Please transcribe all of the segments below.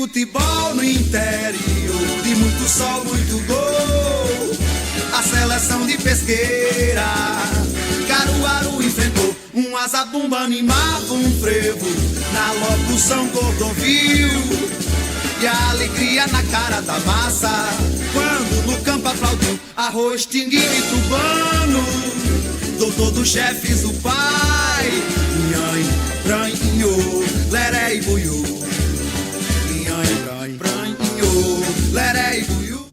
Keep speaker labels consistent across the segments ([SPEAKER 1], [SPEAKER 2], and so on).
[SPEAKER 1] futebol no interior, de muito sol, muito gol. A seleção de Pesqueira, Caruaru enfrentou um azabumba, animava um frevo na locução Cordovil. E a alegria na cara da massa, quando no campo aplaudiu Arroz, Tinguinho e Tubano, doutor dos chefes, o pai. Nhanhim, branho, leré e buiú. Nhanhim, branho, leré e buiú.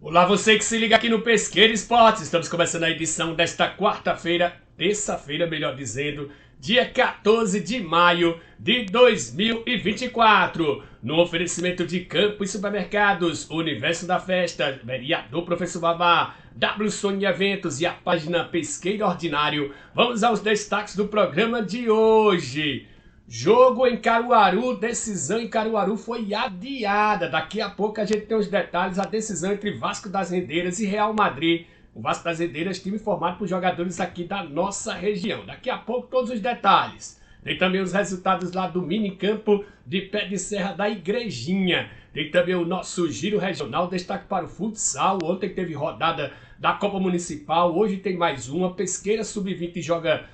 [SPEAKER 2] Olá, você que se liga aqui no Pesqueira Esportes. Estamos começando a edição desta quarta-feira, terça-feira, melhor dizendo, dia 14 de maio de 2024. No oferecimento de Campo e Supermercados, Universo da Festa, Vereador Professor Vavá, W Sony Eventos e a página Pesqueira Ordinário. Vamos aos destaques do programa de hoje. Jogo em Caruaru, decisão em Caruaru foi adiada. Daqui a pouco a gente tem os detalhes, a decisão entre Vasco das Rendeiras e Real Madrid. O Vasco das Rendeiras, time formado por jogadores aqui da nossa região. Daqui a pouco todos os detalhes. Tem também os resultados lá do minicampo de Pé de Serra da Igrejinha. Tem também o nosso giro regional, destaque para o futsal. Ontem teve rodada da Copa Municipal, hoje tem mais uma. Pesqueira Sub-20 joga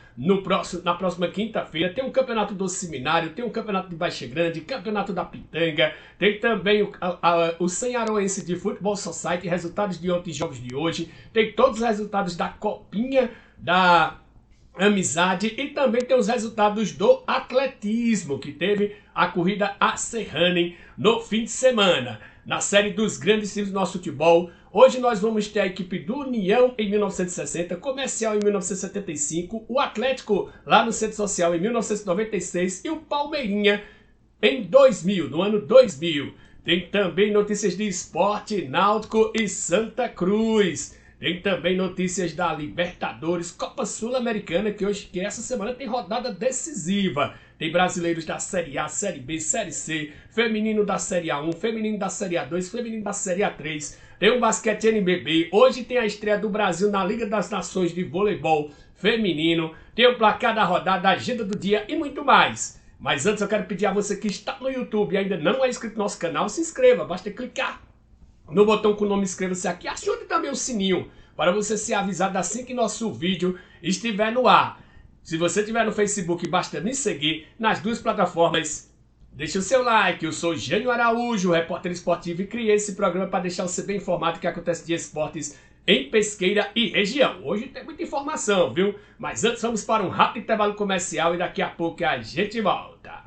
[SPEAKER 2] na próxima quinta-feira. Tem um campeonato do Seminário, tem um campeonato de Baixa Grande, campeonato da Pitanga. Tem também o Senharoense de Futebol Society, resultados de ontem e jogos de hoje. Tem todos os resultados da Copinha da Amizade e também tem os resultados do atletismo, que teve a corrida a Serranem no fim de semana. Na série dos grandes times do nosso futebol, hoje nós vamos ter a equipe do União em 1960, Comercial em 1975, o Atlético lá no Centro Social em 1996 e o Palmeirinha em 2000, no ano 2000. Tem também notícias de esporte, Náutico e Santa Cruz. Tem também notícias da Libertadores, Copa Sul-Americana, que essa semana tem rodada decisiva. Tem brasileiros da Série A, Série B, Série C, feminino da Série A1, feminino da Série A2, feminino da Série A3. Tem o basquete NBB, hoje tem a estreia do Brasil na Liga das Nações de Voleibol Feminino. Tem o placar da rodada, a agenda do dia e muito mais. Mas antes eu quero pedir a você que está no YouTube e ainda não é inscrito no nosso canal, se inscreva, basta clicar no botão com o nome inscreva-se aqui, acione também o sininho para você ser avisado assim que nosso vídeo estiver no ar. Se você estiver no Facebook, basta me seguir nas duas plataformas. Deixe o seu like, eu sou Jânio Araújo, repórter esportivo, e criei esse programa para deixar você bem informado do que acontece de esportes em Pesqueira e região. Hoje tem muita informação, viu? Mas antes vamos para um rápido intervalo comercial e daqui a pouco a gente volta.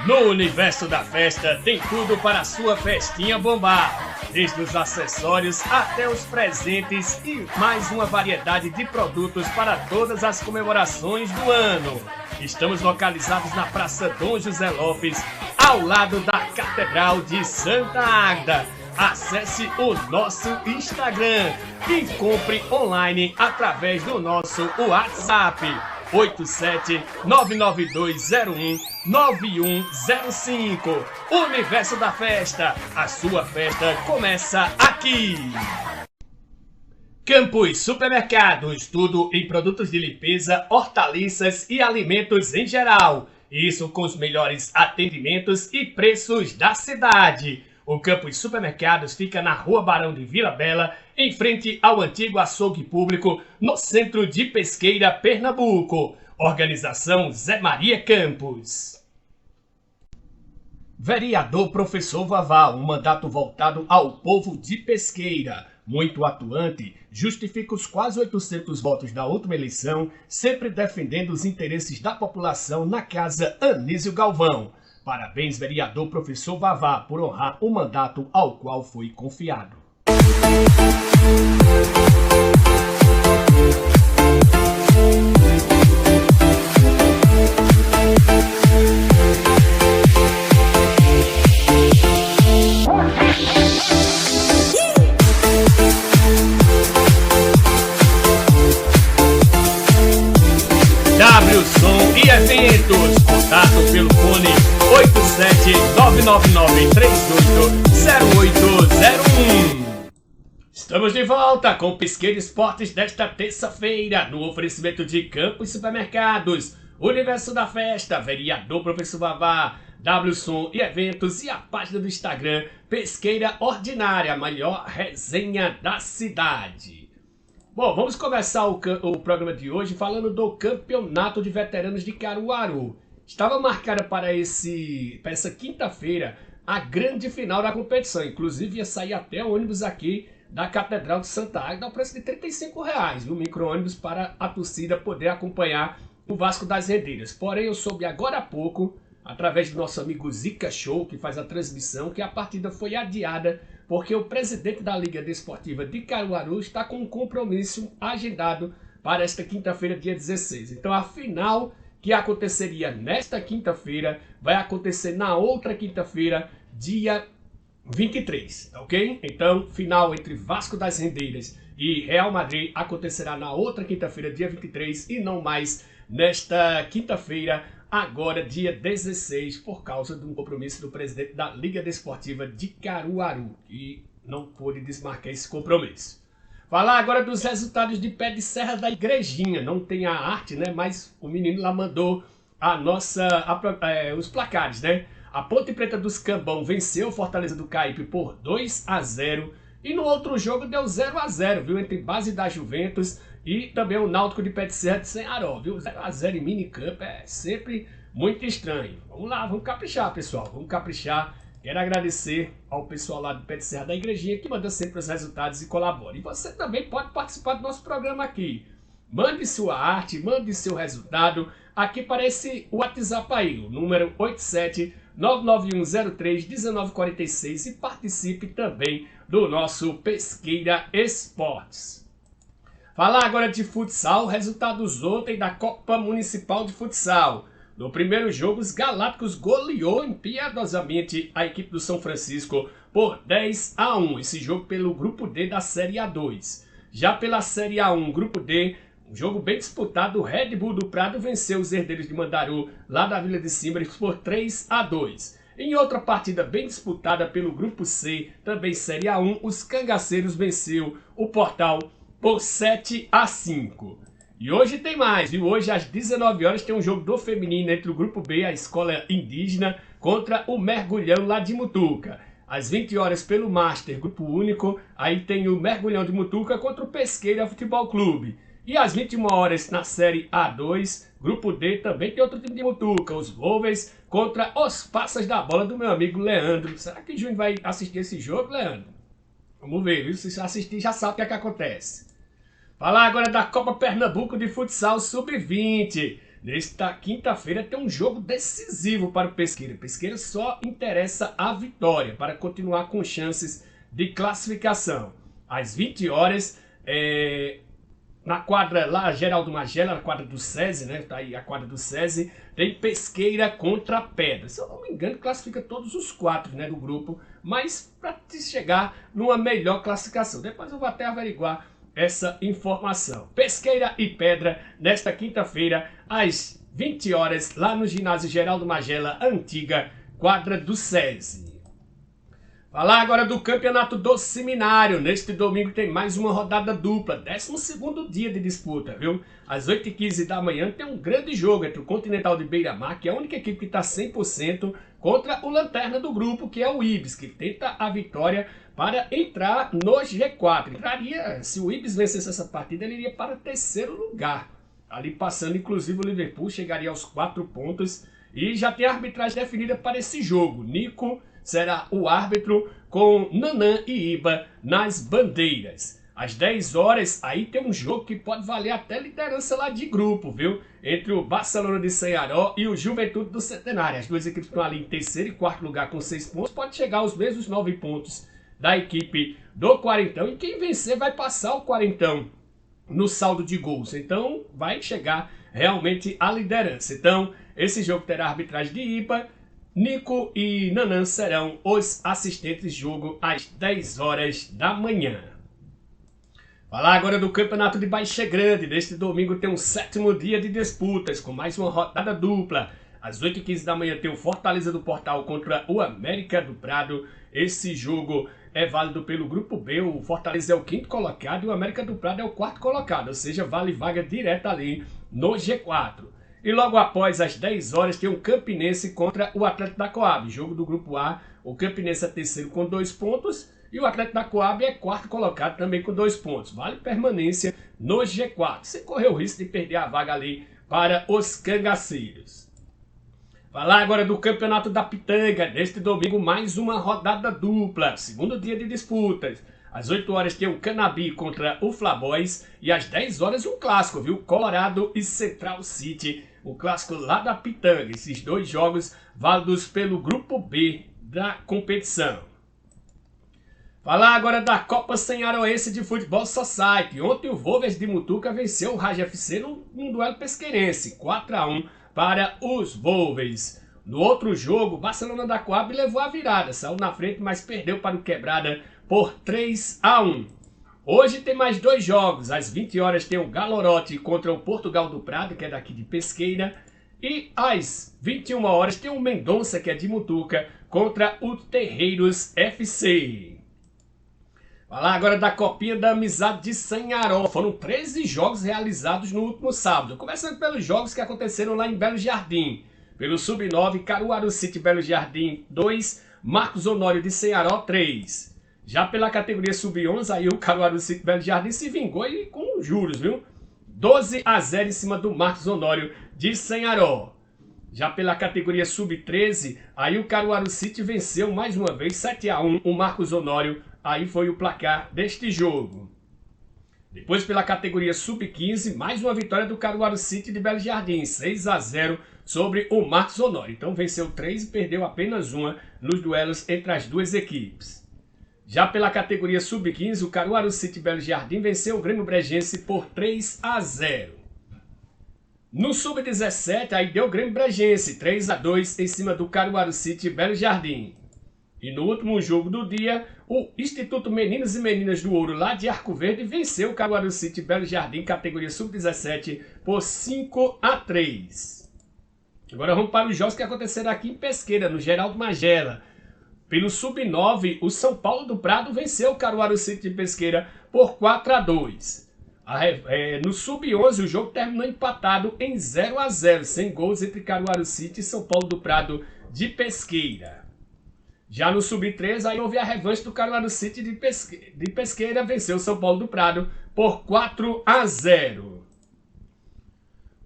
[SPEAKER 2] No Universo da Festa tem tudo para a sua festinha bombar, desde os acessórios até os presentes e mais uma variedade de produtos para todas as comemorações do ano. Estamos localizados na Praça Dom José Lopes, ao lado da Catedral de Santa Águeda. Acesse o nosso Instagram e compre online através do nosso WhatsApp 87992019105. Universo da Festa, a sua festa começa aqui. Campos Supermercados, tudo em produtos de limpeza, hortaliças e alimentos em geral. Isso com os melhores atendimentos e preços da cidade. O Campos Supermercados fica na Rua Barão de Vila Bela, em frente ao antigo açougue público, no centro de Pesqueira, Pernambuco. Organização Zé Maria Campos. Vereador Professor Vavá, um mandato voltado ao povo de Pesqueira. Muito atuante, justifica os quase 800 votos da última eleição, sempre defendendo os interesses da população na Casa Anísio Galvão. Parabéns, vereador Professor Vavá, por honrar o mandato ao qual foi confiado. W Som e Eventos, contato pelo fone 87999380801. Estamos de volta com o Pesqueira Esportes desta terça-feira, no oferecimento de Campo e Supermercados, Universo da Festa, Vereador Professor Vavá, WSOM e Eventos e a página do Instagram Pesqueira Ordinária, a maior resenha da cidade. Bom, vamos começar o programa de hoje falando do Campeonato de Veteranos de Caruaru. Estava marcada para essa quinta-feira a grande final da competição. Inclusive ia sair até ônibus aqui da Catedral de Santa Águeda ao preço de R$35, o micro-ônibus para a torcida poder acompanhar o Vasco das Rendeiras. Porém, eu soube agora há pouco, através do nosso amigo Zica Show, que faz a transmissão, que a partida foi adiada porque o presidente da Liga Desportiva de Caruaru está com um compromisso agendado para esta quinta-feira, dia 16. Então, a final que aconteceria nesta quinta-feira vai acontecer na outra quinta-feira, dia 23, ok? Então, final entre Vasco das Rendeiras e Real Madrid acontecerá na outra quinta-feira, dia 23, e não mais nesta quinta-feira, agora dia 16, por causa de um compromisso do presidente da Liga Desportiva de Caruaru, que não pôde desmarcar esse compromisso. Falar agora dos resultados de Pé de Serra da Igrejinha. Não tem a arte, né? Mas o menino lá mandou os placares, né? A Ponte Preta dos Cambão venceu o Fortaleza do Caípe por 2-0. E no outro jogo deu 0-0, viu? Entre Base da Juventus e também o Náutico de Pé de Serra de Senharó, viu? 0-0 em minicamp é sempre muito estranho. Vamos lá, vamos caprichar, pessoal. Vamos caprichar. Quero agradecer ao pessoal lá do Pé de Serra da Igrejinha que manda sempre os resultados e colabora. E você também pode participar do nosso programa aqui. Mande sua arte, mande seu resultado aqui para esse WhatsApp aí, o número 87-99103-1946, e participe também do nosso Pesqueira Esportes. Falar agora de futsal, resultados ontem da Copa Municipal de Futsal. No primeiro jogo, os Galácticos goleou impiedosamente a equipe do São Francisco por 10-1. Esse jogo pelo Grupo D da Série A2. Já pela Série A1, Grupo D, um jogo bem disputado, o Red Bull do Prado venceu os Herdeiros de Mandaru, lá da Vila de Simbres, por 3-2. Em outra partida bem disputada pelo Grupo C, também Série A1, os Cangaceiros venceu o Portal por 7-5. E hoje tem mais, e hoje às 19 horas tem um jogo do feminino entre o Grupo B, a Escola Indígena, contra o Mergulhão lá de Mutuca. Às 20 horas pelo Master, Grupo Único, aí tem o Mergulhão de Mutuca contra o Pesqueira Futebol Clube. E às 21 horas na Série A2, Grupo D, também tem outro time de Mutuca, os Wolves contra os Passas da Bola do meu amigo Leandro. Será que o Júnior vai assistir esse jogo, Leandro? Vamos ver, viu? Se assistir já sabe o que é que acontece. Falar agora da Copa Pernambuco de Futsal Sub-20. Nesta quinta-feira tem um jogo decisivo para o Pesqueira. Pesqueira só interessa a vitória para continuar com chances de classificação. Às 20 horas, na quadra lá, Geraldo Magela, na quadra do SESI, né? Tá aí a quadra do SESI, tem Pesqueira contra Pedra. Se eu não me engano, classifica todos os 4, né, do grupo, mas para chegar numa melhor classificação. Depois eu vou até averiguar essa informação. Pesqueira e Pedra, nesta quinta-feira, às 20 horas, lá no ginásio Geraldo Magela, antiga quadra do SESI. Falar agora do Campeonato do Seminário. Neste domingo tem mais uma rodada dupla, 12º dia de disputa, viu? Às 8h15 da manhã tem um grande jogo entre o Continental de Beira-Mar, que é a única equipe que está 100%, contra o lanterna do grupo, que é o Ibis, que tenta a vitória para entrar no G4. Entraria, se o Ibis vencesse essa partida, ele iria para o 3º lugar. Ali passando, inclusive, o Liverpool chegaria aos 4 pontos. E já tem a arbitragem definida para esse jogo. Nico será o árbitro com Nanã e Iba nas bandeiras. Às 10 horas, aí tem um jogo que pode valer até liderança lá de grupo, viu? Entre o Barcelona de Senharó e o Juventude do Centenário. As duas equipes estão ali em 3º e 4º lugar com 6 pontos. Pode chegar aos mesmos 9 pontos da equipe do Quarentão. E quem vencer vai passar o Quarentão no saldo de gols. Então, vai chegar realmente à liderança. Então, esse jogo terá arbitragem de Iba. Nico e Nanã serão os assistentes de jogo às 10 horas da manhã. Falar agora do Campeonato de Baixa Grande. Neste domingo tem um 7º dia de disputas, com mais uma rodada dupla. Às 8h15 da manhã tem o Fortaleza do Portal contra o América do Prado. Esse jogo é válido pelo Grupo B. O Fortaleza é o 5º colocado e o América do Prado é o 4º colocado. Ou seja, vale vaga direta ali no G4. E logo após, às 10 horas, tem o Campinense contra o Atlético da Coab. Jogo do Grupo A, o Campinense é terceiro com 2 pontos e o Atlético da Coab é quarto colocado também com 2 pontos. Vale permanência no G4. Você correu o risco de perder a vaga ali para os cangaceiros. Falar agora do Campeonato da Pitanga. Neste domingo, mais uma rodada dupla. Segundo dia de disputas. Às 8 horas tem o Canabi contra o Flaboys. E às 10 horas um clássico, viu? Colorado e Central City. O clássico lá da Pitanga. Esses 2 jogos válidos pelo Grupo B da competição. Falar agora da Copa Senharoense de Futebol Society. Ontem o Wolvers de Mutuca venceu o Raja FC num duelo pesqueirense. 4-1 para os Wolvers. No outro jogo, o Barcelona da Coab levou a virada. Saiu na frente, mas perdeu para o Quebrada por 3-1. Hoje tem mais 2 jogos. Às 20 horas tem o Galorote contra o Portugal do Prado, que é daqui de Pesqueira. E às 21 horas tem o Mendonça, que é de Mutuca, contra o Terreiros FC. Falar agora da Copinha da Amizade de Sanharó. Foram 13 jogos realizados no último sábado. Começando pelos jogos que aconteceram lá em Belo Jardim. Pelo Sub-9, Caruaru City Belo Jardim 2, Marcos Honório de Sanharó 3. Já pela categoria Sub-11, aí o Caruaru City Belo Jardim se vingou e com juros, viu? 12-0 em cima do Marcos Honório de Sanharó. Já pela categoria Sub-13, aí o Caruaru City venceu mais uma vez 7-1 o Marcos Honório. Aí foi o placar deste jogo. Depois pela categoria Sub-15, mais uma vitória do Caruaru City de Belo Jardim, 6-0 sobre o Marcos Honório. Então venceu 3 e perdeu apenas uma nos duelos entre as 2 equipes. Já pela categoria Sub-15, o Caruaru City Belo Jardim venceu o Grêmio Bregense por 3-0. No Sub-17, aí deu o Grêmio Bregense, 3-2 em cima do Caruaru City Belo Jardim. E no último jogo do dia, o Instituto Meninos e Meninas do Ouro, lá de Arco Verde, venceu o Caruaru City Belo Jardim, categoria Sub-17, por 5-3. Agora vamos para os jogos que aconteceram aqui em Pesqueira, no Geraldo Magela. Pelo Sub-9, o São Paulo do Prado venceu o Caruaru City de Pesqueira por 4-2. No Sub-11, o jogo terminou empatado em 0-0, sem gols entre Caruaru City e São Paulo do Prado de Pesqueira. Já no Sub-13, aí houve a revanche do Caruaru City de Pesqueira, venceu o São Paulo do Prado por 4-0.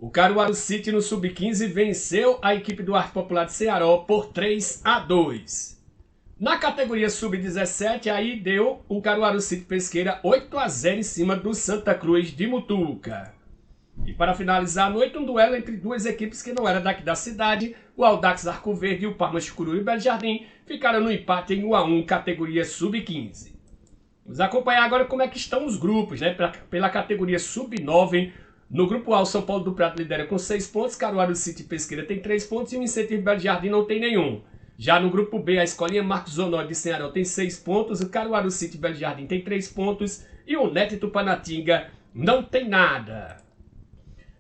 [SPEAKER 2] O Caruaru City no Sub-15 venceu a equipe do Arte Popular de Ceará por 3-2. Na categoria Sub-17, aí deu o Caruaru City Pesqueira 8-0 em cima do Santa Cruz de Mutuca. E para finalizar a noite, um duelo entre 2 equipes que não eram daqui da cidade, o Audax Arco Verde e o Parma Chucuru e Belo Jardim, ficaram no empate em 1-1, categoria Sub-15. Vamos acompanhar agora como é que estão os grupos, né? Pela categoria Sub-9, no grupo A, o São Paulo do Prado lidera com 6 pontos, Caruaru City Pesqueira tem 3 pontos e o Incentivo Belo Jardim não tem nenhum. Já no grupo B, a Escolinha Marcos Honório de Ceará tem 6 pontos, o Caruaru City Belo Jardim tem 3 pontos e o Neto Tupanatinga não tem nada.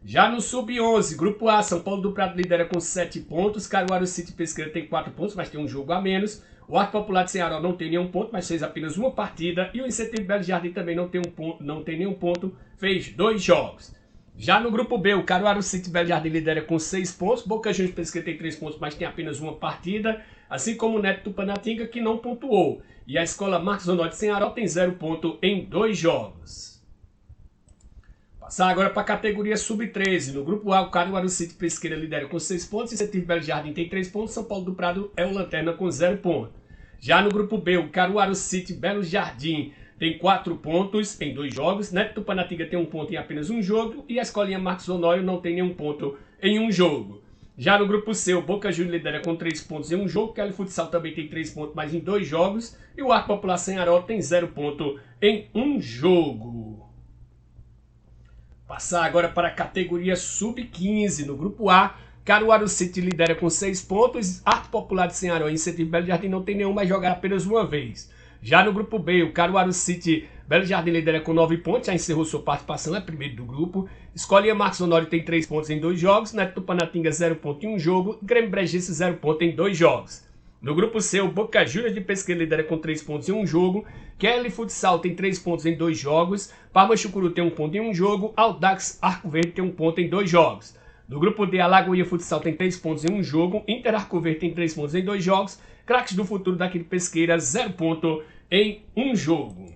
[SPEAKER 2] Já no Sub-11, grupo A, São Paulo do Prado lidera com 7 pontos, Caruaru City Pesqueira tem 4 pontos, mas tem um jogo a menos. O Arte Popular de Ceará não tem nenhum ponto, mas fez apenas uma partida. E o Incentivo Belo Jardim também não tem nenhum ponto, fez 2 jogos. Já no grupo B, o Caruaru City Belo Jardim lidera com 6 pontos, Boca Juniors Pesqueira tem 3 pontos, mas tem apenas uma partida. Assim como o Neto Tupanatinga, que não pontuou. E a Escola Marcos Honório de Ceará tem 0 ponto em 2 jogos. Passar agora para a categoria Sub-13. No grupo A, o Caruaru City Pesqueira lidera com 6 pontos, Incentivo Belo Jardim tem 3 pontos, São Paulo do Prado é o lanterna com 0 ponto. Já no grupo B, o Caruaru City Belo Jardim tem 4 pontos em 2 jogos, Neto Tupanatinga tem 1 ponto em apenas um jogo e a Escolinha Marcos Honório não tem nenhum ponto em um jogo. Já no grupo C, o Boca Juniors lidera com 3 pontos em um jogo, o Kelly Futsal também tem 3 pontos, mas em 2 jogos, e o Arte Popular Ceará tem 0 ponto em um jogo. Passar agora para a categoria Sub-15. No grupo A, Caruaru City lidera com 6 pontos. Arte Popular de Ceará e Incentivo Belo Jardim não tem nenhum, mas jogar apenas uma vez. Já no grupo B, o Caruaru City Belo Jardim lidera com 9 pontos. Já encerrou sua participação, é primeiro do grupo. Escolinha Marcos Honório tem 3 pontos em 2 jogos. Neto Tupanatinga 0 ponto em um jogo. Grêmio Bregense 0 ponto em 2 jogos. No grupo C, o Boca Juniors de Pesqueira lidera com 3 pontos em um jogo. Kelly Futsal tem 3 pontos em 2 jogos. Parma Chucuru tem 1 ponto em um jogo. Audax Arco Verde tem 1 ponto em 2 jogos. No grupo D, a Lagoinha Futsal tem 3 pontos em um jogo, Inter Arco Verde tem 3 pontos em 2 jogos, Craques do Futuro daqui de Pesqueira, 0 ponto em um jogo.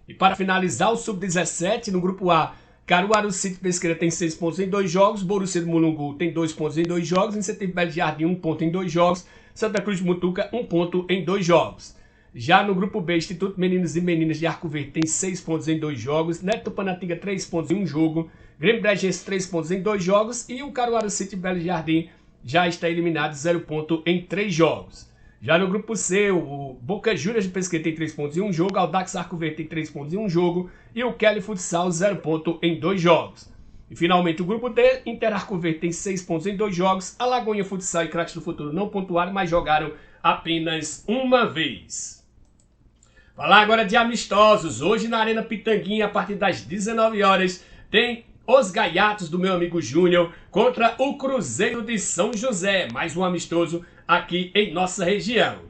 [SPEAKER 2] E para finalizar o Sub-17, no grupo A, Caruaru City Pesqueira tem 6 pontos em 2 jogos, Borussia do Mulungu tem 2 pontos em 2 jogos, Incentivo Belo Jardim 1 ponto em 2 jogos, Santa Cruz de Mutuca 1 ponto em 2 jogos. Já no grupo B, Instituto Meninos e Meninas de Arco Verde tem 6 pontos em 2 jogos, Neto Panatinga 3 pontos em 1 jogo, Grêmio Bregense 3 pontos em 2 jogos e o Caruaru City Belo Jardim já está eliminado 0 ponto em 3 jogos. Já no grupo C, o Boca Juniors de Pesqueira tem 3 pontos em 1 jogo, Audax Arco Verde tem 3 pontos em 1 jogo e o Kelly Futsal 0 ponto em 2 jogos. E finalmente o grupo D, Inter Arco Verde tem 6 pontos em 2 jogos, Alagoinha Futsal e Craques do Futuro não pontuaram, mas jogaram apenas uma vez. Falar agora de amistosos. Hoje na Arena Pitanguinha, a partir das 19 horas, tem os Gaiatos do meu amigo Júnior contra o Cruzeiro de São José. Mais um amistoso aqui em nossa região.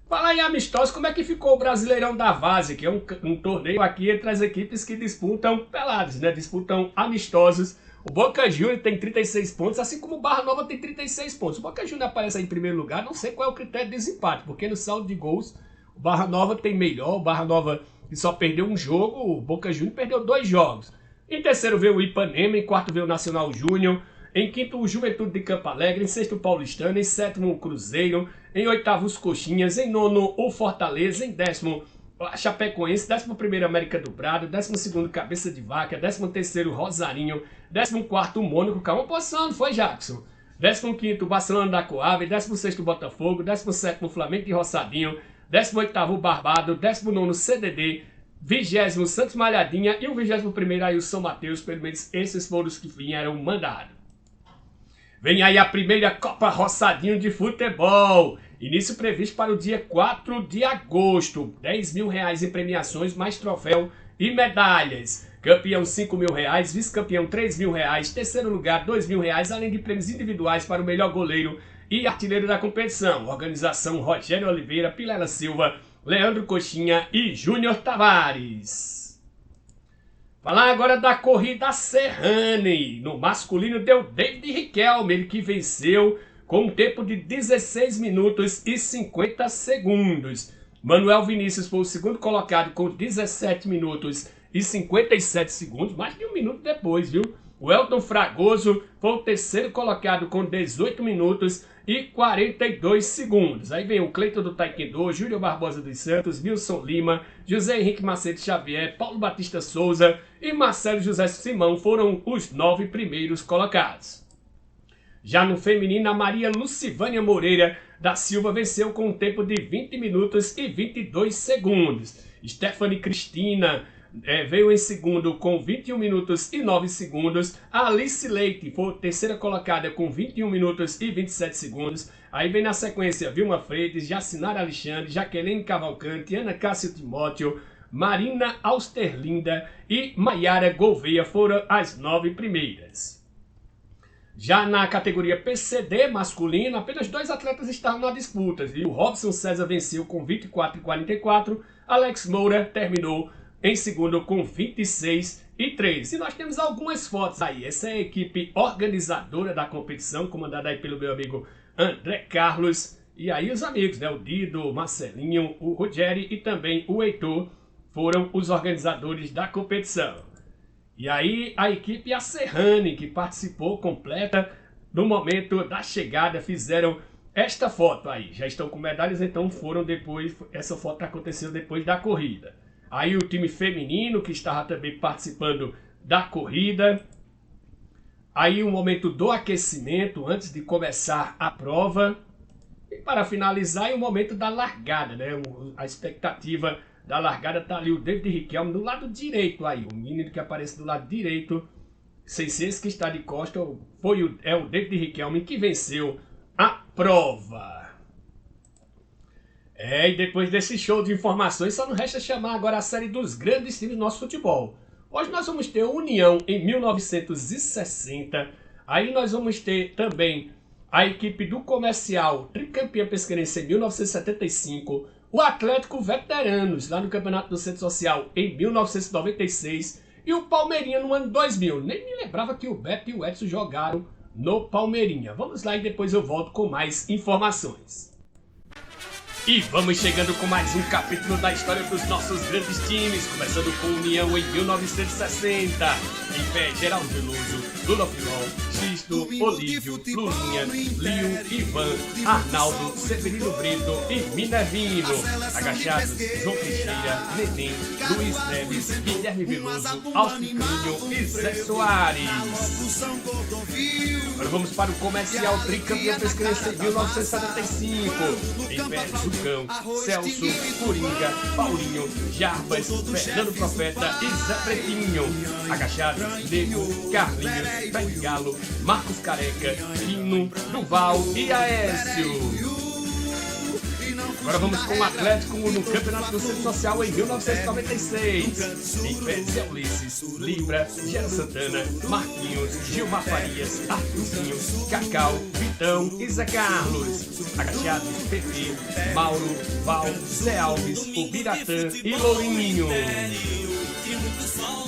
[SPEAKER 2] Falar em amistosos, como é que ficou o Brasileirão da Várzea, que é um torneio aqui entre as equipes que disputam pelados, né? Disputam amistosos. O Boca Juniors tem 36 pontos, assim como o Barra Nova tem 36 pontos. O Boca Juniors aparece aí em primeiro lugar, não sei qual é o critério de desempate, porque no saldo de gols o Barra Nova tem melhor, o Barra Nova que só perdeu um jogo, o Boca Juniors perdeu 2 jogos. Em terceiro veio o Ipanema, em quarto veio o Nacional Júnior, em quinto o Juventude de Campo Alegre, em sexto o Paulistano, em sétimo o Cruzeiro, em oitavo os Coxinhas, em nono o Fortaleza, em décimo a Chapecoense, 11º América do Brado, 12º Cabeça de Vaca, 13º Rosarinho, 14º o Mônaco, calma posição, foi Jackson. 15º o Barcelona da Coab, 16º o Botafogo, 17º o Flamengo de Roçadinho, 18º o Barbado, 19º o CDD, 20º o Santos Malhadinha e o 21º aí o São Mateus, pelo menos esses foram os que vieram mandados. Vem aí a primeira Copa Roçadinho de Futebol, início previsto para o dia 4 de agosto, R$10.000 em premiações, mais troféu e medalhas. Campeão R$5.000, vice-campeão R$3.000, terceiro lugar R$2.000, além de prêmios individuais para o melhor goleiro e artilheiro da competição. Organização Rogério Oliveira, Pilela Silva, Leandro Coxinha e Júnior Tavares. Falar agora da corrida Serrane. No masculino deu David Riquelme, ele que venceu com um tempo de 16 minutos e 50 segundos. Manuel Vinícius foi o segundo colocado com 17 minutos e 57 segundos, mais de um minuto depois, viu? O Elton Fragoso foi o terceiro colocado com 18 minutos e 42 segundos. Aí vem o Cleiton do Taekwondo, Júlio Barbosa dos Santos, Wilson Lima, José Henrique Macedo Xavier, Paulo Batista Souza e Marcelo José Simão foram os 9 primeiros colocados. Já no feminino, a Maria Lucivânia Moreira da Silva venceu com um tempo de 20 minutos e 22 segundos. Stephanie Cristina veio em segundo com 21 minutos e 9 segundos. A Alice Leite foi a terceira colocada com 21 minutos e 27 segundos. Aí vem na sequência Vilma Freitas, Jacinara Alexandre, Jaqueline Cavalcante, Ana Cássio Timóteo, Marina Austerlinda e Maiara Gouveia foram as 9 primeiras. Já na categoria PCD masculino, apenas 2 atletas estavam na disputa. E o Robson César venceu com 24 e 44, Alex Moura terminou em segundo com 26 e 3. E nós temos algumas fotos aí. Essa é a equipe organizadora da competição, comandada aí pelo meu amigo André Carlos. E aí os amigos, né? O Dido, o Marcelinho, o Rogério e também o Heitor foram os organizadores da competição. E aí a equipe A Serrane, que participou completa no momento da chegada, fizeram esta foto aí. Já estão com medalhas, então foram depois, essa foto aconteceu depois da corrida. Aí o time feminino, que estava também participando da corrida. Aí o momento do aquecimento, antes de começar a prova. E para finalizar, o momento da largada, né? A expectativa da largada tá ali o David Riquelme do lado direito aí. O menino que aparece do lado direito, sem ser esse que está de costa, é o David Riquelme que venceu a prova. E depois desse show de informações, só não resta chamar agora a série dos grandes times do nosso futebol. Hoje nós vamos ter o União em 1960. Aí nós vamos ter também a equipe do Comercial, tricampeã pesqueirense em 1975. O Atlético Veteranos, lá no Campeonato do Centro Social, em 1996. E o Palmeirinha no ano 2000. Nem me lembrava que o Beto e o Edson jogaram no Palmeirinha. Vamos lá e depois eu volto com mais informações. E vamos chegando com mais um capítulo da história dos nossos grandes times, começando com União em 1960. Em pé, Geraldo Veloso, Lula Filol, Xisto, Olívio, Lulinha, Lio, Ivan, Arnaldo, Severino Brito e Minervino. Agachados, João Teixeira, Neném, Luiz Neves, Guilherme Veloso, Alciclinho e Zé Soares. Agora vamos para o comercial tricampeão pesquense em 1975. Em pé, Zucão, Celso, Coringa, Paulinho, Jarbas, Fernando Profeta e Zé Pretinho. Agachados, Nego, Carlinhos, Pé de Galo, Marcos Careca, Pino, Duval e Aécio. Agora vamos com o Atlético no Campeonato do Centro Social em 1996. Em pé, Zé Ulisses, Libra, Gera Santana, Marquinhos, Gilmar Farias, Arthurzinho, Cacau, Vitão e Zé Carlos. Agachados, PP, Mauro, Val, Zé Alves, o Biratã e Lourinho.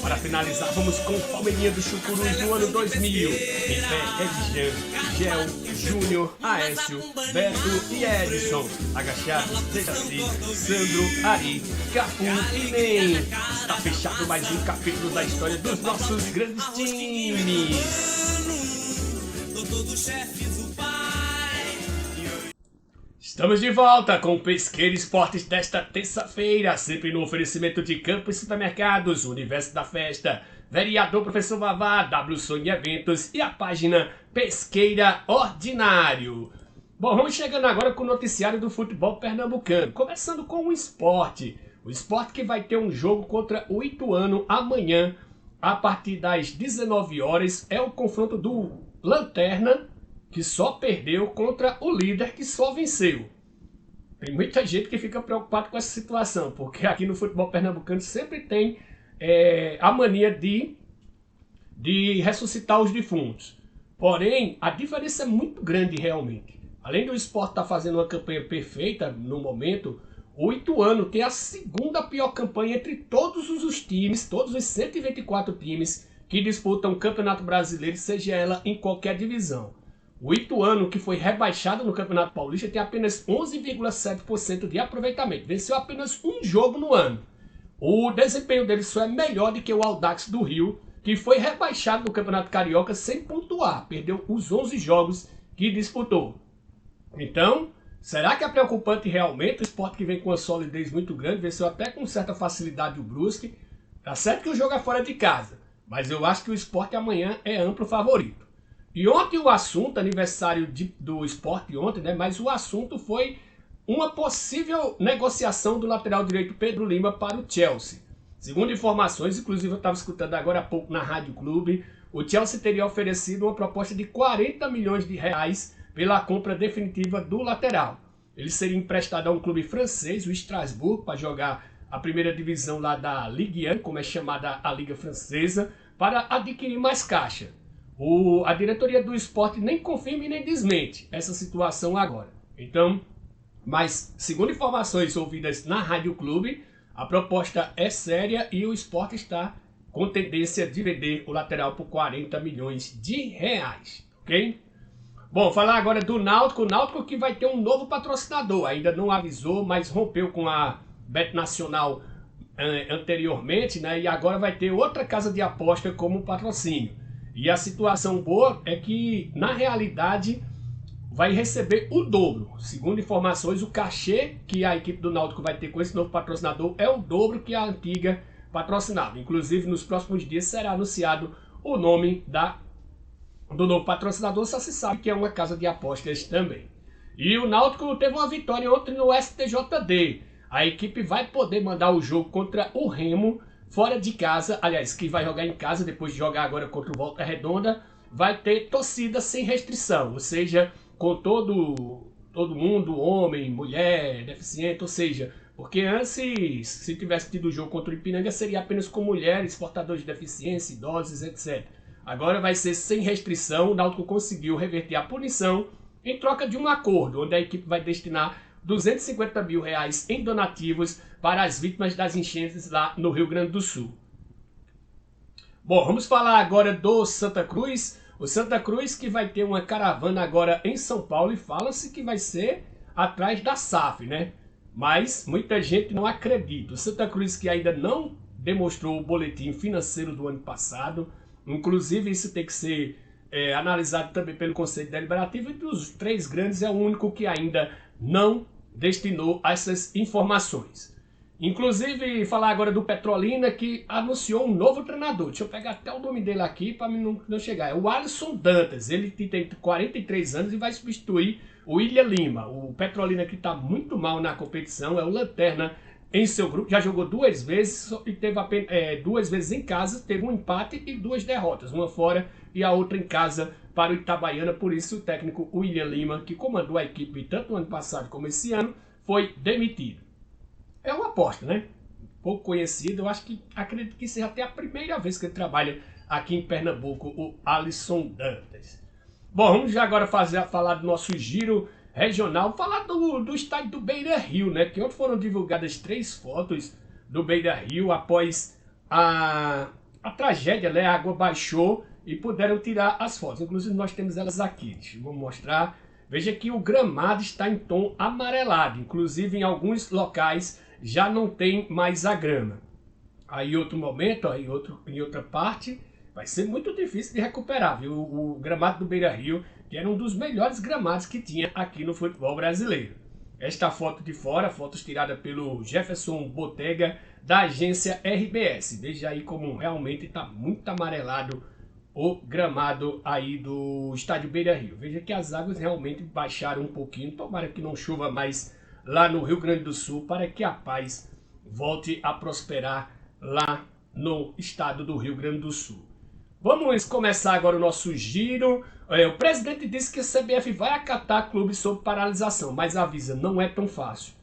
[SPEAKER 2] Para finalizar, vamos com o Palmeirinha do Chucuruz no ano 2000. Em pé, Edjan, Gel, Júnior, Aécio, Beto e Edson. Agachados, Dejaci, Sandro, Ari, Capu e Ney. Está fechado mais um capítulo da história dos nossos grandes times. Estamos de volta com o Pesqueira Esportes desta terça-feira, sempre no oferecimento de Campos Supermercados, Universo da Festa, Vereador Professor Vavá, W Sonho Eventos e a página Pesqueira Ordinário. Bom, vamos chegando agora com o noticiário do futebol pernambucano, começando com o esporte. O esporte que vai ter um jogo contra o Ituano amanhã, a partir das 19 horas, é o confronto do Lanterna, que só perdeu, contra o líder que só venceu. Tem muita gente que fica preocupado com essa situação, porque aqui no futebol pernambucano sempre tem a mania de ressuscitar os defuntos. Porém, a diferença é muito grande realmente. Além do esporte estar fazendo uma campanha perfeita no momento, o Ituano tem a segunda pior campanha entre todos os times, todos os 124 times que disputam o Campeonato Brasileiro, seja ela em qualquer divisão. O Ituano, que foi rebaixado no Campeonato Paulista, tem apenas 11,7% de aproveitamento. Venceu apenas um jogo no ano. O desempenho dele só é melhor do que o Audax do Rio, que foi rebaixado no Campeonato Carioca sem pontuar. Perdeu os 11 jogos que disputou. Então, será que é preocupante realmente? O Sport, que vem com uma solidez muito grande, venceu até com certa facilidade o Brusque. Tá certo que o jogo é fora de casa, mas eu acho que o Sport amanhã é amplo favorito. E ontem o assunto, aniversário do Sport ontem, né? Mas o assunto foi uma possível negociação do lateral direito Pedro Lima para o Chelsea. Segundo informações, inclusive eu estava escutando agora há pouco na Rádio Clube, o Chelsea teria oferecido uma proposta de 40 milhões de reais pela compra definitiva do lateral. Ele seria emprestado a um clube francês, o Strasbourg, para jogar a primeira divisão lá da Ligue 1, como é chamada a Liga Francesa, para adquirir mais caixa. A diretoria do Sport nem confirma e nem desmente essa situação agora. Então, mas segundo informações ouvidas na Rádio Clube, a proposta é séria e o Sport está com tendência de vender o lateral por 40 milhões de reais, ok? Bom, falar agora do Náutico. O Náutico que vai ter um novo patrocinador, ainda não avisou, mas rompeu com a Bet Nacional anteriormente, né? E agora vai ter outra casa de aposta como patrocínio. E a situação boa é que, na realidade, vai receber o dobro. Segundo informações, o cachê que a equipe do Náutico vai ter com esse novo patrocinador é o dobro que a antiga patrocinava. Inclusive, nos próximos dias será anunciado o nome do novo patrocinador, só se sabe que é uma casa de apostas também. E o Náutico teve uma vitória ontem no STJD. A equipe vai poder mandar o jogo contra o Remo fora de casa, aliás, que vai jogar em casa depois de jogar agora contra o Volta Redonda, vai ter torcida sem restrição, ou seja, com todo mundo, homem, mulher, deficiente, ou seja, porque antes, se tivesse tido o jogo contra o Ipiranga, seria apenas com mulheres, portadores de deficiência, idosos, etc. Agora vai ser sem restrição. O Náutico conseguiu reverter a punição em troca de um acordo, onde a equipe vai destinar 250 mil reais em donativos para as vítimas das enchentes lá no Rio Grande do Sul. Bom, vamos falar agora do Santa Cruz. O Santa Cruz que vai ter uma caravana agora em São Paulo e fala-se que vai ser atrás da SAF, né? Mas muita gente não acredita. O Santa Cruz que ainda não demonstrou o boletim financeiro do ano passado. Inclusive isso tem que ser analisado também pelo Conselho Deliberativo. E dos três grandes é o único que ainda não destinou essas informações. Inclusive, falar agora do Petrolina, que anunciou um novo treinador. Deixa eu pegar até o nome dele aqui para não chegar. É o Alisson Dantas. Ele tem 43 anos e vai substituir o William Lima. O Petrolina que está muito mal na competição, é o lanterna em seu grupo. Já jogou 2 vezes e teve apenas 2 vezes em casa. Teve um empate e 2 derrotas. Uma fora e a outra em casa para o Itabaiana. Por isso, o técnico William Lima, que comandou a equipe tanto no ano passado como esse ano, foi demitido. É uma aposta, né? Pouco conhecido, acredito que seja até a primeira vez que ele trabalha aqui em Pernambuco, o Alisson Dantas. Bom, vamos já agora falar do nosso giro regional, falar do estádio do Beira-Rio, né? Que ontem foram divulgadas 3 fotos do Beira-Rio após a tragédia, né? A água baixou e puderam tirar as fotos. Inclusive nós temos elas aqui, vou mostrar. Veja que o gramado está em tom amarelado, inclusive em alguns locais já não tem mais a grama. Aí outro momento, em outra parte, vai ser muito difícil de recuperar, viu? O gramado do Beira-Rio, que era um dos melhores gramados que tinha aqui no futebol brasileiro. Esta foto de fora, fotos tiradas pelo Jefferson Botega, da agência RBS. Veja aí como realmente está muito amarelado o gramado aí do estádio Beira-Rio. Veja que as águas realmente baixaram um pouquinho. Tomara que não chova mais lá no Rio Grande do Sul para que a paz volte a prosperar lá no estado do Rio Grande do Sul. Vamos começar agora o nosso giro. O presidente disse que a CBF vai acatar clubes sob paralisação, mas avisa, não é tão fácil.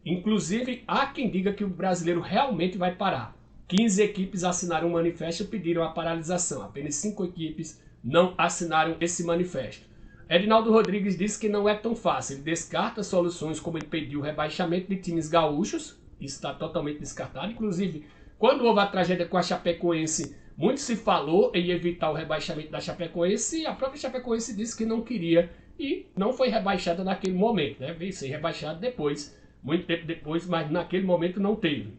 [SPEAKER 2] Inclusive, há quem diga que o brasileiro realmente vai parar. 15 equipes assinaram um manifesto e pediram a paralisação. Apenas 5 equipes não assinaram esse manifesto. Edinaldo Rodrigues disse que não é tão fácil. Ele descarta soluções como impedir o rebaixamento de times gaúchos. Isso está totalmente descartado. Inclusive, quando houve a tragédia com a Chapecoense, muito se falou em evitar o rebaixamento da Chapecoense. E a própria Chapecoense disse que não queria e não foi rebaixada naquele momento, né? Veio ser rebaixada depois, muito tempo depois, mas naquele momento não teve.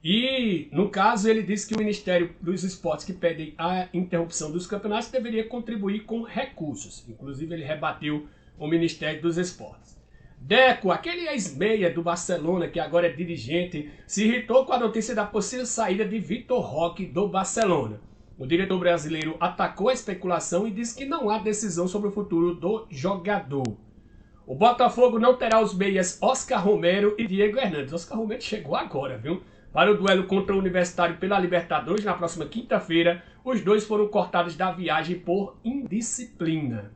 [SPEAKER 2] E, no caso, ele disse que o Ministério dos Esportes, que pede a interrupção dos campeonatos, deveria contribuir com recursos. Inclusive, ele rebateu o Ministério dos Esportes. Deco, aquele ex-meia do Barcelona, que agora é dirigente, se irritou com a notícia da possível saída de Vitor Roque do Barcelona. O diretor brasileiro atacou a especulação e disse que não há decisão sobre o futuro do jogador. O Botafogo não terá os meias Oscar Romero e Diego Hernandes. Oscar Romero chegou agora, viu? Para o duelo contra o Universitário pela Libertadores, na próxima quinta-feira, os dois foram cortados da viagem por indisciplina.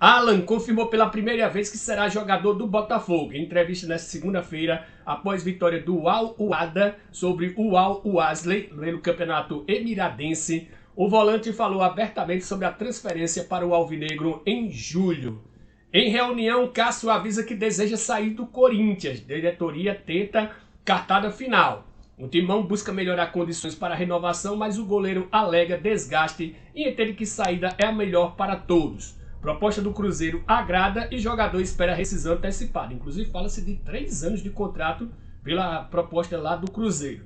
[SPEAKER 2] Alan confirmou pela primeira vez que será jogador do Botafogo. Em entrevista nesta segunda-feira, após vitória do Al-Uada sobre o Al-Uasley no campeonato emiradense, o volante falou abertamente sobre a transferência para o Alvinegro em julho. Em reunião, Cássio avisa que deseja sair do Corinthians. Diretoria tenta cartada final. O Timão busca melhorar condições para a renovação, mas o goleiro alega desgaste e entende que saída é a melhor para todos. Proposta do Cruzeiro agrada e jogador espera rescisão antecipada. Inclusive fala-se de 3 anos de contrato pela proposta lá do Cruzeiro.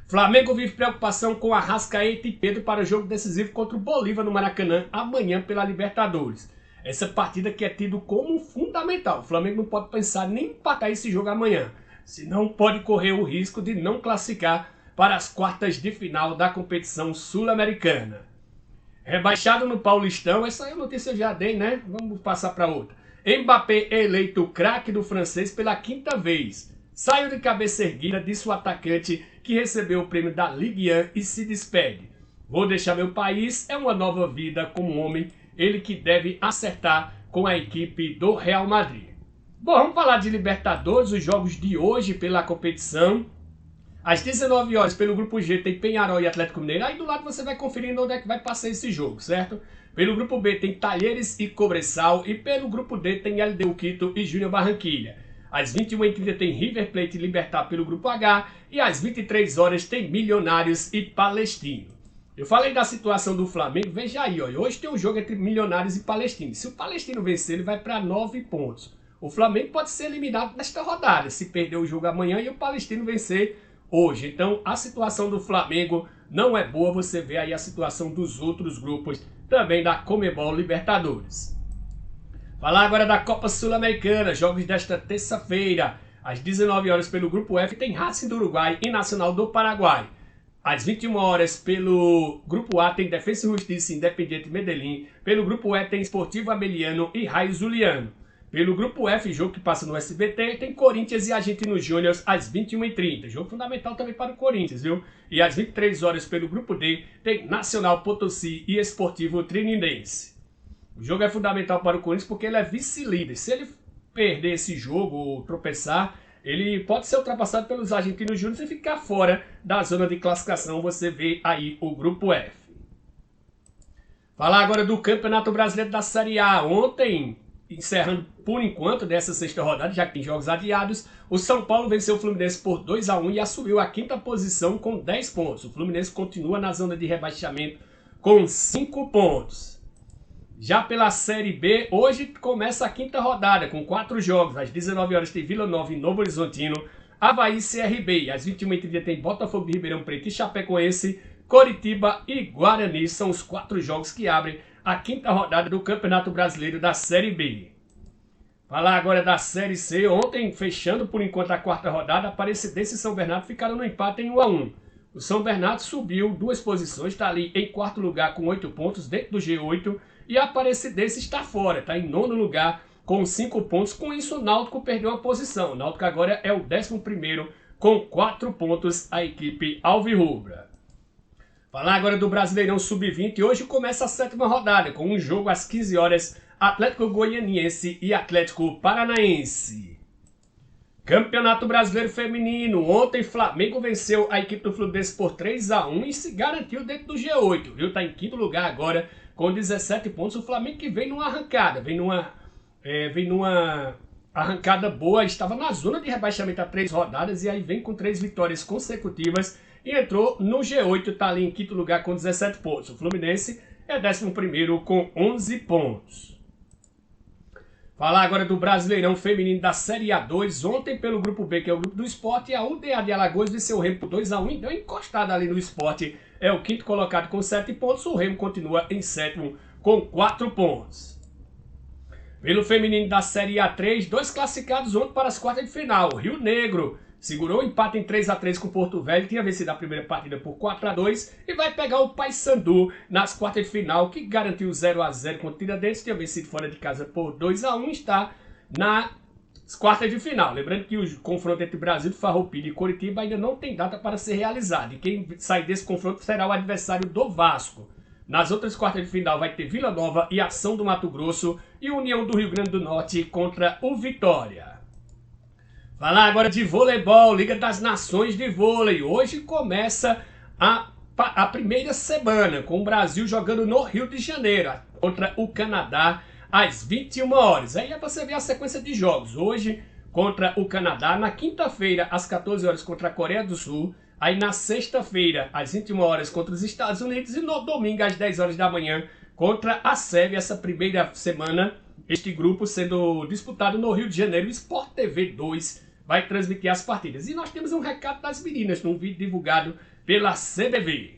[SPEAKER 2] Flamengo vive preocupação com Arrascaeta e Pedro para o jogo decisivo contra o Bolívar no Maracanã amanhã pela Libertadores. Essa partida que é tido como fundamental. O Flamengo não pode pensar nem empatar esse jogo amanhã, senão pode correr o risco de não classificar para as quartas de final da competição sul-americana. Rebaixado no Paulistão, essa aí é a notícia eu já dei, né? Vamos passar para outra. Mbappé é eleito craque do francês pela 5ª vez. Saiu de cabeça erguida, disse o atacante que recebeu o prêmio da Ligue 1 e se despede. Vou deixar meu país, é uma nova vida como homem, ele que deve acertar com a equipe do Real Madrid. Bom, vamos falar de Libertadores, os jogos de hoje pela competição. Às 19 horas, pelo grupo G, tem Peñarol e Atlético Mineiro. Aí do lado você vai conferindo onde é que vai passar esse jogo, certo? Pelo grupo B tem Talleres e Cobresal. E pelo grupo D tem LDU Quito e Júnior Barranquilla. Às 21h30 tem River Plate e Libertad pelo Grupo H. E às 23 horas tem Milionários e Palestino. Eu falei da situação do Flamengo, veja aí, ó, hoje tem um jogo entre Milionários e Palestino. Se o Palestino vencer, ele vai para 9 pontos. O Flamengo pode ser eliminado nesta rodada, se perder o jogo amanhã e o Palestino vencer hoje. Então, a situação do Flamengo não é boa, você vê aí a situação dos outros grupos, também da Conmebol Libertadores. Falar agora da Copa Sul-Americana, jogos desta terça-feira. Às 19 horas pelo Grupo F tem Racing do Uruguai e Nacional do Paraguai. Às 21 horas, pelo Grupo A, tem Defensa e Justiça e Independiente Medellín. Pelo Grupo E, tem Esportivo Abeliano e Raio Zuliano. Pelo Grupo F, jogo que passa no SBT, tem Corinthians e Argentinos Júnior às 21h30. Jogo fundamental também para o Corinthians, viu? E às 23 horas, pelo Grupo D, tem Nacional Potosí e Esportivo Trinindense. O jogo é fundamental para o Corinthians porque ele é vice-líder. Se ele perder esse jogo ou tropeçar, ele pode ser ultrapassado pelos Argentinos Júnior e ficar fora da zona de classificação. Você vê aí o Grupo F. Falar agora do Campeonato Brasileiro da Série A. Ontem, encerrando por enquanto dessa sexta rodada, já que tem jogos adiados, o São Paulo venceu o Fluminense por 2-1 e assumiu a quinta posição com 10 pontos. O Fluminense continua na zona de rebaixamento com 5 pontos. Já pela Série B, hoje começa a quinta rodada com 4 jogos. Às 19 horas tem Vila Nova e Novo Horizontino, Avaí e CRB. Às 21h30 tem Botafogo de Ribeirão Preto e Chapecoense, Coritiba e Guarani. São os 4 jogos que abrem a quinta rodada do Campeonato Brasileiro da Série B. Falar agora da Série C. Ontem, fechando por enquanto a quarta rodada, Aparecidense e São Bernardo ficaram no empate em 1-1. O São Bernardo subiu 2 posições, está ali em quarto lugar com 8 pontos dentro do G8. E a Aparecidense está fora, está em 9º lugar com 5 pontos. Com isso, o Náutico perdeu uma posição. O Náutico agora é o 11º com 4 pontos, a equipe alvirrubra. Falar agora do Brasileirão Sub-20. Hoje começa a 7ª rodada, com um jogo às 15 horas, Atlético Goianiense e Atlético Paranaense. Campeonato Brasileiro Feminino. Ontem, Flamengo venceu a equipe do Fluminense por 3-1 e se garantiu dentro do G8, viu? Está em 5º lugar agora, com 17 pontos. O Flamengo que vem numa arrancada, vem numa arrancada boa, estava na zona de rebaixamento há 3 rodadas e aí vem com 3 vitórias consecutivas e entrou no G8, está ali em 5º lugar com 17 pontos. O Fluminense é 11º com 11 pontos. Falar agora do Brasileirão Feminino da Série A2. Ontem pelo Grupo B, que é o Grupo do Sport, a UDA de Alagoas venceu o Remo por 2-1 e deu encostada ali no Sport. É o 5º colocado com 7 pontos, o Remo continua em 7º com 4 pontos. Pelo feminino da Série A3, 2 classificados ontem para as quartas de final. O Rio Negro segurou o empate em 3-3 com o Porto Velho, tinha vencido a primeira partida por 4-2 e vai pegar o Paysandu nas quartas de final, que garantiu 0-0 com o Tiradentes, tinha vencido fora de casa por 2-1 e está nas quartas de final. Lembrando que o confronto entre Brasil, Farroupilha e Coritiba ainda não tem data para ser realizado. E quem sair desse confronto será o adversário do Vasco. Nas outras quartas de final vai ter Vila Nova e Ação do Mato Grosso e União do Rio Grande do Norte contra o Vitória. Falar agora de voleibol, Liga das Nações de Vôlei. Hoje começa a primeira semana com o Brasil jogando no Rio de Janeiro contra o Canadá às 21 horas. Aí é para você ver a sequência de jogos. Hoje contra o Canadá, na quinta-feira às 14 horas contra a Coreia do Sul, aí na sexta-feira às 21 horas contra os Estados Unidos e no domingo às 10 horas da manhã contra a Sérvia. Essa primeira semana, este grupo sendo disputado no Rio de Janeiro. O Sport TV 2 vai transmitir as partidas. E nós temos um recado das meninas num vídeo divulgado pela CBV.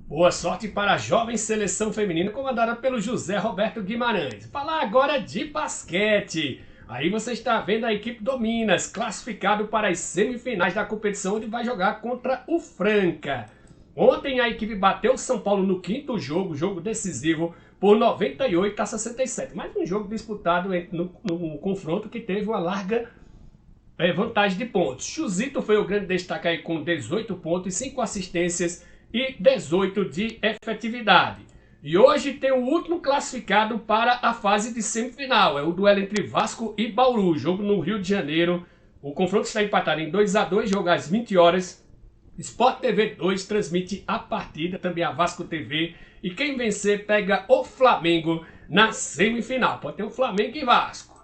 [SPEAKER 2] Boa sorte para a jovem seleção feminina comandada pelo José Roberto Guimarães. Falar agora de basquete. Aí você está vendo a equipe do Minas classificado para as semifinais da competição, onde vai jogar contra o Franca. Ontem a equipe bateu o São Paulo no 5º jogo decisivo, por 98-67. Mais um jogo disputado no confronto que teve uma larga vantagem de pontos. Chuzito foi o grande destaque aí com 18 pontos, 5 assistências e 18 de efetividade. E hoje tem o último classificado para a fase de semifinal. É o duelo entre Vasco e Bauru, jogo no Rio de Janeiro. O confronto está empatado em 2-2, jogo às 20 horas. Sport TV 2 transmite a partida, também a Vasco TV. E quem vencer pega o Flamengo na semifinal. Pode ter o Flamengo e Vasco.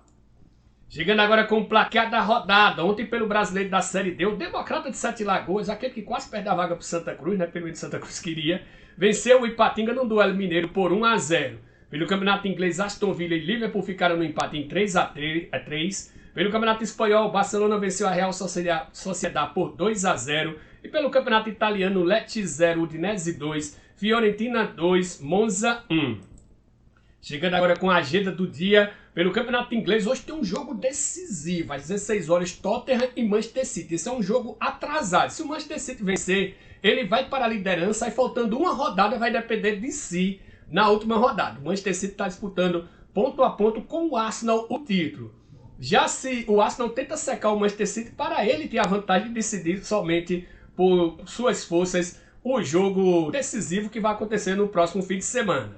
[SPEAKER 2] Chegando agora com o placar da rodada. Ontem pelo Brasileiro da Série D, o Democrata de Sete Lagoas, aquele que quase perde a vaga para o Santa Cruz, né? Pelo menos Santa Cruz queria, venceu o Ipatinga num duelo mineiro por 1-0. Pelo Campeonato Inglês, Aston Villa e Liverpool ficaram no empate em 3-3. Pelo Campeonato Espanhol, Barcelona venceu a Real Sociedad por 2-0. E pelo Campeonato Italiano, Lecce 0, Udinese 2, Fiorentina 2, Monza 1. Chegando agora com a agenda do dia, pelo Campeonato Inglês, hoje tem um jogo decisivo, às 16 horas, Tottenham e Manchester City. Esse é um jogo atrasado. Se o Manchester City vencer, ele vai para a liderança e faltando uma rodada vai depender de si na última rodada. O Manchester City está disputando ponto a ponto com o Arsenal o título. Já se o Arsenal tenta secar o Manchester City, para ele ter a vantagem de decidir somente por suas forças o jogo decisivo que vai acontecer no próximo fim de semana.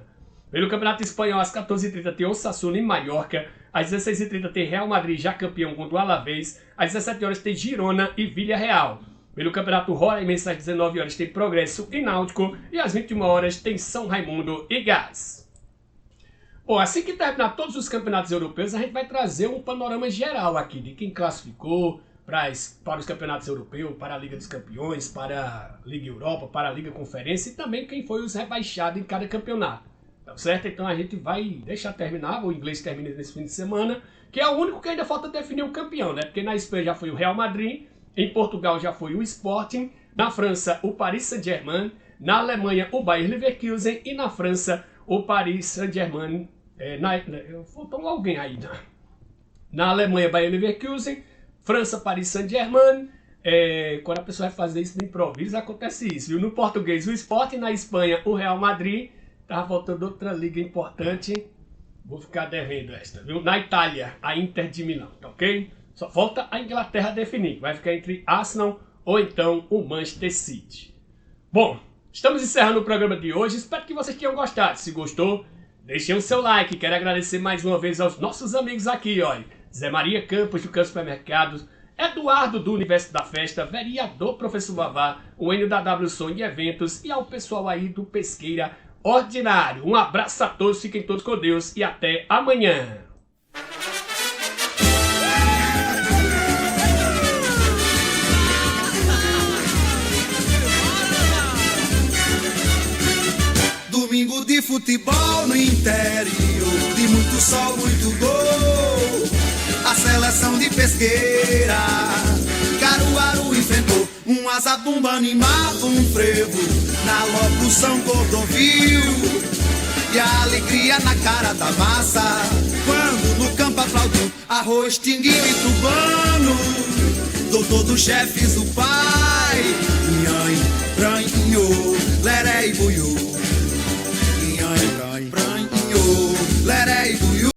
[SPEAKER 2] Pelo Campeonato Espanhol, às 14h30 tem Osasuna em Mallorca, às 16h30 tem Real Madrid já campeão contra o Alavés, às 17 horas tem Girona e Villarreal. Pelo Campeonato Roraima, às 19 horas tem Progresso e Náutico, e às 21 horas tem São Raimundo e Gás. Bom, assim que terminar todos os campeonatos europeus, a gente vai trazer um panorama geral aqui de quem classificou para os campeonatos europeus, para a Liga dos Campeões, para a Liga Europa, para a Liga Conferência e também quem foi os rebaixados em cada campeonato. Tá certo? Então a gente vai deixar terminar, o inglês termina nesse fim de semana, que é o único que ainda falta definir o campeão, né? Porque na Espanha já foi o Real Madrid, em Portugal já foi o Sporting, na França o Paris Saint-Germain, na Alemanha o Bayer Leverkusen e na França o Paris Saint-Germain. Faltou alguém aí, né? Na Alemanha Bayer Leverkusen, França Paris Saint-Germain. Quando a pessoa vai fazer isso no improviso, acontece isso. Viu? No português o Sporting, na Espanha o Real Madrid. Tava faltando outra liga importante. Vou ficar devendo esta, viu? Na Itália, a Inter de Milão, tá ok? Só falta a Inglaterra definir. Vai ficar entre Arsenal ou então o Manchester City. Bom, estamos encerrando o programa de hoje. Espero que vocês tenham gostado. Se gostou, deixem o seu like. Quero agradecer mais uma vez aos nossos amigos aqui, ó. Zé Maria Campos, do Campo Supermercados. Eduardo, do Universo da Festa. Vereador Professor Vavá. O Enio da W Som e Eventos. E ao pessoal aí do Pesqueira Ordinário. Um abraço a todos, fiquem todos com Deus e até amanhã.
[SPEAKER 1] Domingo de futebol no interior, de muito sol, muito gol. A seleção de Pesqueira, Caruaru enfrentou um azabumba, animava um frevo na locução Cordovil. E a alegria na cara da massa, quando no campo aplaudiu arroz, tinguinho e tubano. Doutor dos chefes, o pai, nhanho, ranho, leré e buiú.